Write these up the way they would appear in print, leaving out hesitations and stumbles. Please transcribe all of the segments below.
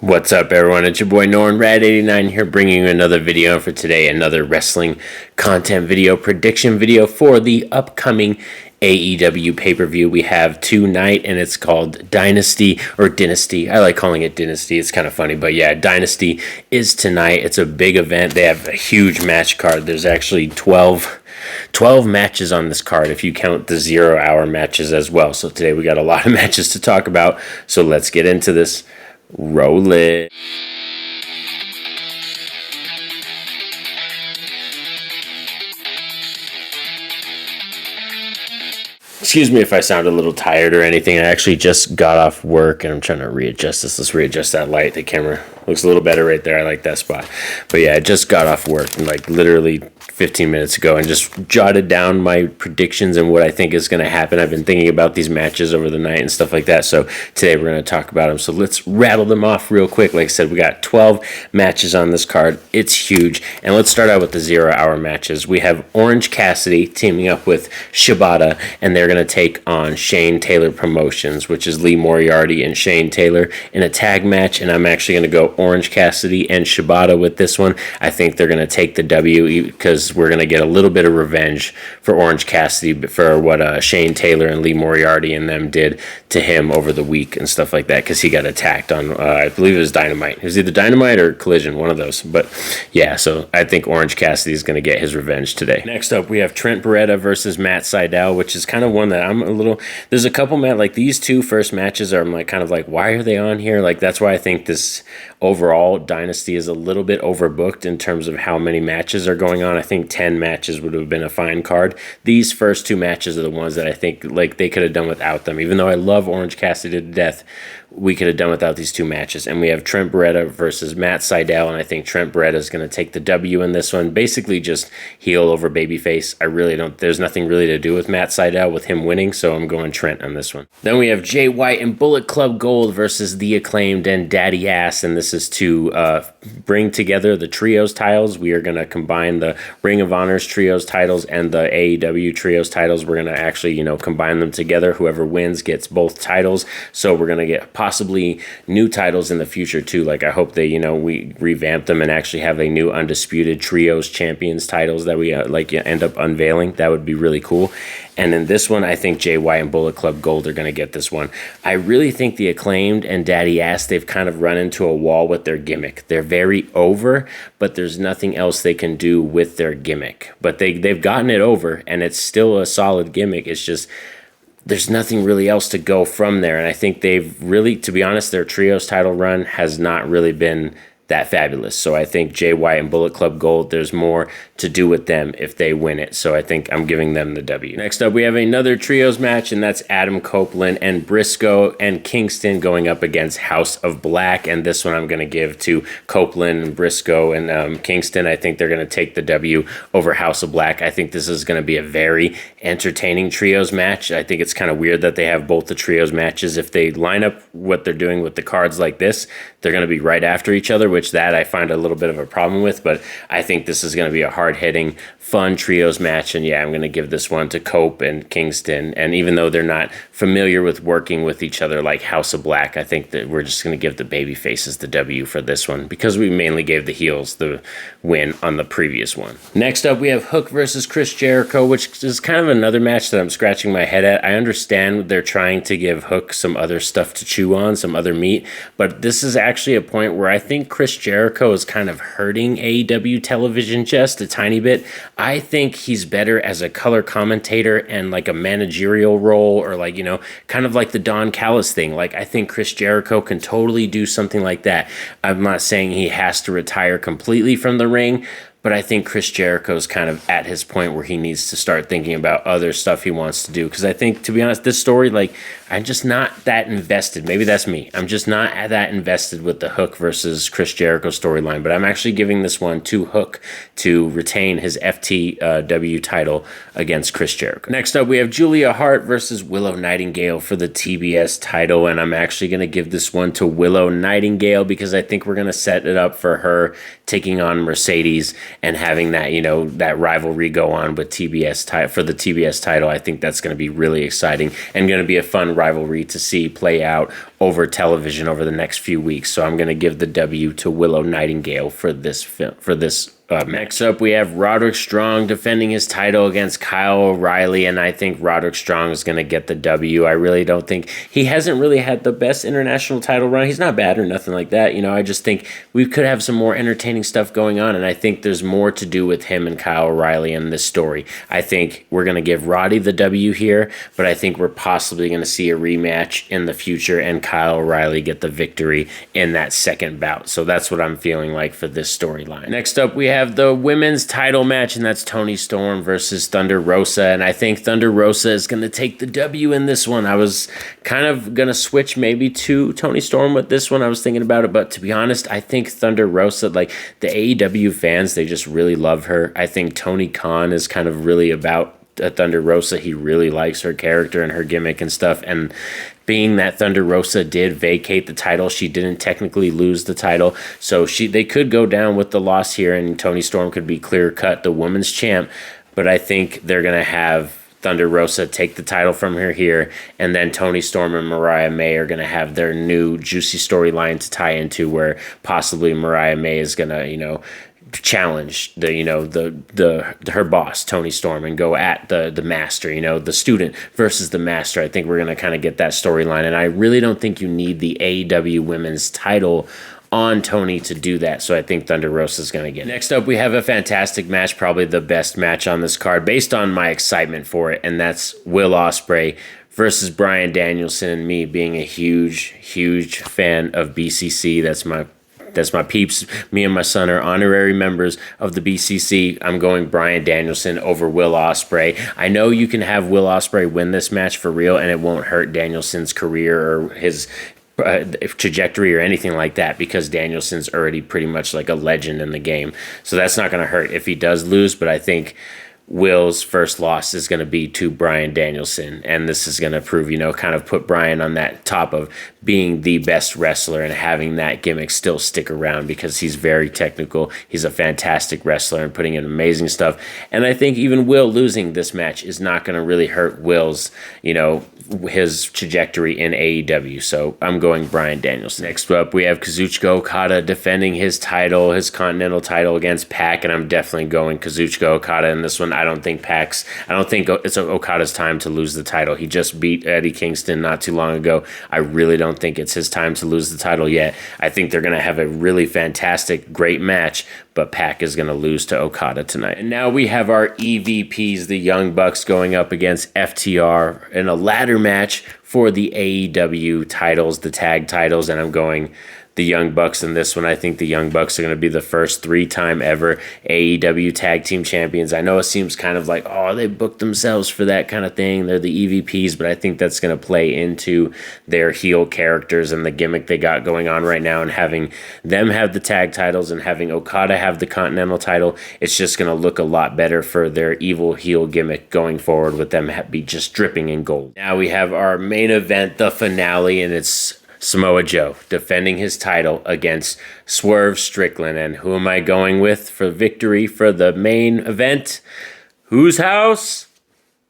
What's up, everyone? It's your boy Norn Rad89 here, bringing you another video for today. Another wrestling content video, prediction video for the upcoming AEW pay-per-view. We have tonight, and it's called Dynasty or Dynasty. I like calling it Dynasty. It's kind of funny, but yeah, Dynasty is tonight. It's a big event. They have a huge match card. There's actually 12 matches on this card if you count the 0-hour matches as well. So today we got a lot of matches to talk about. So let's get into this. Roll it. Excuse me if I sound a little tired or anything. I actually just got off work and I'm trying to readjust this. Let's readjust that light. The camera looks a little better right there. I like that spot. But yeah, I just got off work and like literally 15 minutes ago and just jotted down my predictions and what I think is going to happen. I've been thinking about these matches over the night and stuff like that. So today we're going to talk about them. So let's rattle them off real quick. Like I said, we got 12 matches on this card. It's huge. And let's start out with the 0-hour matches. We have Orange Cassidy teaming up with Shibata, and they're going to take on Shane Taylor Promotions, which is Lee Moriarty and Shane Taylor in a tag match. And I'm actually going to go Orange Cassidy and Shibata with this one. I think they're going to take the W because we're going to get a little bit of revenge for Orange Cassidy for what Shane Taylor and Lee Moriarty and them did to him over the week and stuff like that, because he got attacked on, I believe it was Dynamite. It was either Dynamite or Collision, one of those. But yeah, so I think Orange Cassidy is going to get his revenge today. Next up, we have Trent Beretta versus Matt Sydal, which is kind of one that I'm a little, there's a couple, like these two first matches are, I'm like kind of like, why are they on here? Like, that's why I think this overall Dynasty is a little bit overbooked in terms of how many matches are going on. I think 10 matches would have been a fine card. These first two matches are the ones that I think like they could have done without them. Even though I love Orange Cassidy to death, we could have done without these two matches. And we have Trent Beretta versus Matt Sydal, and I think Trent Beretta is going to take the W in this one. Basically just heel over babyface. I really don't, there's nothing really to do with Matt Sydal with him winning, so I'm going Trent on this one. Then we have Jay White and Bullet Club Gold versus The Acclaimed and Daddy Ass, and this is to bring together the trios titles. We are going to combine the Ring of Honor's trios titles and the AEW trios titles. We're going to actually, combine them together. Whoever wins gets both titles. So we're going to get possibly new titles in the future too. Like I hope they, we revamp them and actually have a new undisputed trios champions titles that we end up unveiling. That would be really cool. And in this one, I think Jay White and Bullet Club Gold are going to get this one. I really think The Acclaimed and Daddy Ass, they've kind of run into a wall with their gimmick. They're very over, but there's nothing else they can do with their gimmick. But they've gotten it over, and it's still a solid gimmick. It's just there's nothing really else to go from there. And I think they've really, to be honest, their trios title run has not really been that fabulous. So I think Jay White and Bullet Club Gold, there's more to do with them if they win it. So I think I'm giving them the W. Next up, we have another trios match, and that's Adam Copeland and Briscoe and Kingston going up against House of Black. And this one I'm going to give to Copeland and Briscoe and Kingston. I think they're going to take the W over House of Black. I think this is going to be a very entertaining trios match. I think it's kind of weird that they have both the trios matches. If they line up what they're doing with the cards like this, they're going to be right after each other, which that I find a little bit of a problem with. But I think this is going to be a hard-hitting, fun trios match. And yeah, I'm going to give this one to Cope and Kingston. And even though they're not familiar with working with each other like House of Black, I think that we're just going to give the baby faces the W for this one, because we mainly gave the heels the win on the previous one. Next up, we have Hook versus Chris Jericho, which is kind of another match that I'm scratching my head at. I understand they're trying to give Hook some other stuff to chew on, some other meat, but this is actually a point where I think Chris Jericho is kind of hurting AEW television just a tiny bit. I think he's better as a color commentator and like a managerial role, or like, kind of like the Don Callis thing. Like, I think Chris Jericho can totally do something like that. I'm not saying he has to retire completely from the ring, but I think Chris Jericho's kind of at his point where he needs to start thinking about other stuff he wants to do. Because I think, to be honest, this story, like, I'm just not that invested. Maybe that's me. I'm just not that invested with the Hook versus Chris Jericho storyline. But I'm actually giving this one to Hook to retain his FTW title against Chris Jericho. Next up, we have Julia Hart versus Willow Nightingale for the TBS title. And I'm actually going to give this one to Willow Nightingale because I think we're going to set it up for her taking on Mercedes and having that, that rivalry go on with TBS for the TBS title. I think that's going to be really exciting and going to be a fun rivalry to see play out over television over the next few weeks. So I'm going to give the W to Willow Nightingale for this next up, we have Roderick Strong defending his title against Kyle O'Reilly, and I think Roderick Strong is going to get the W. I really don't think he hasn't really had the best international title run. He's not bad or nothing like that. I just think we could have some more entertaining stuff going on, and I think there's more to do with him and Kyle O'Reilly in this story. I think we're going to give Roddy the W here, but I think we're possibly going to see a rematch in the future and Kyle O'Reilly get the victory in that second bout. So that's what I'm feeling like for this storyline. Next up, we have the women's title match, and that's Toni Storm versus Thunder Rosa, and I think Thunder Rosa is going to take the W in this one. I was kind of going to switch maybe to Toni Storm with this one. I was thinking about it, but to be honest, I think Thunder Rosa, like the AEW fans, they just really love her. I think Tony Khan is kind of really about Thunder Rosa. He really likes her character and her gimmick and stuff, and being that Thunder Rosa did vacate the title, she didn't technically lose the title, so they could go down with the loss here, and Toni Storm could be clear-cut the women's champ, but I think they're going to have Thunder Rosa take the title from her here, and then Toni Storm and Mariah May are going to have their new juicy storyline to tie into, where possibly Mariah May is going to, challenge her boss Toni Storm and go at the master, the student versus the master. I think we're going to kind of get that storyline, and I really don't think you need the AEW women's title on Toni to do that, so I think Thunder Rosa is going to get it. Next up, we have a fantastic match, probably the best match on this card based on my excitement for it, and that's Will Ospreay versus Bryan Danielson, and me being a huge fan of BCC. That's my peeps. Me and my son are honorary members of the BCC. I'm going Bryan Danielson over Will Ospreay. I know you can have Will Ospreay win this match for real, and it won't hurt Danielson's career or his trajectory or anything like that, because Danielson's already pretty much like a legend in the game. So that's not going to hurt if he does lose, but I think Will's first loss is going to be to Bryan Danielson, and this is going to prove, kind of put Bryan on that top of being the best wrestler and having that gimmick still stick around, because he's very technical. He's a fantastic wrestler and putting in amazing stuff. And I think even Will losing this match is not going to really hurt Will's, his trajectory in AEW. So I'm going Bryan Danielson. Next up, we have Kazuchika Okada defending his title, his Continental title against Pac, and I'm definitely going Kazuchika Okada in this one. I don't think it's Okada's time to lose the title. He just beat Eddie Kingston not too long ago. I really don't think it's his time to lose the title yet. I think they're going to have a really fantastic, great match, but Pac is going to lose to Okada tonight. And now we have our EVPs, the Young Bucks, going up against FTR in a ladder match for the AEW titles, the tag titles, and I'm going the Young Bucks in this one. I think the Young Bucks are going to be the first 3-time ever AEW Tag Team Champions. I know it seems kind of like, they booked themselves for that kind of thing. They're the EVPs, but I think that's going to play into their heel characters and the gimmick they got going on right now, and having them have the tag titles and having Okada have the Continental title, it's just going to look a lot better for their evil heel gimmick going forward with them be just dripping in gold. Now we have our main event, the finale, and it's Samoa Joe defending his title against Swerve Strickland. And who am I going with for victory for the main event? Whose house?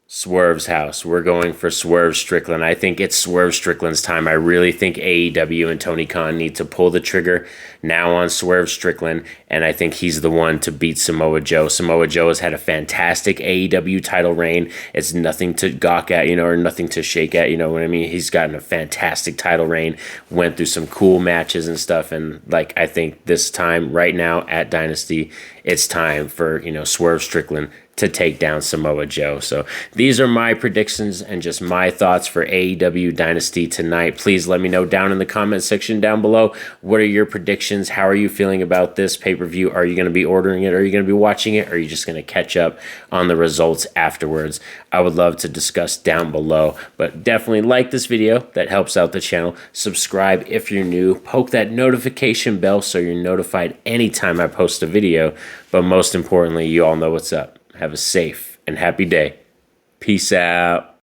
Swerve's house. We're going for Swerve Strickland. I think it's Swerve Strickland's time. I really think AEW and Tony Khan need to pull the trigger now on Swerve Strickland, and I think he's the one to beat Samoa Joe. Samoa Joe has had a fantastic AEW title reign. It's nothing to gawk at, or nothing to shake at, you know what I mean? He's gotten a fantastic title reign, went through some cool matches and stuff, and I think this time, right now at Dynasty, it's time for, Swerve Strickland to take down Samoa Joe. So these are my predictions and just my thoughts for AEW Dynasty tonight. Please let me know down in the comment section down below. What are your predictions? How are you feeling about this pay-per-view? Are you going to be ordering it? Are you going to be watching it? Or are you just going to catch up on the results afterwards? I would love to discuss down below, but definitely like this video. That helps out the channel. Subscribe if you're new. Poke that notification bell so you're notified anytime I post a video. But most importantly, you all know what's up. Have a safe and happy day. Peace out.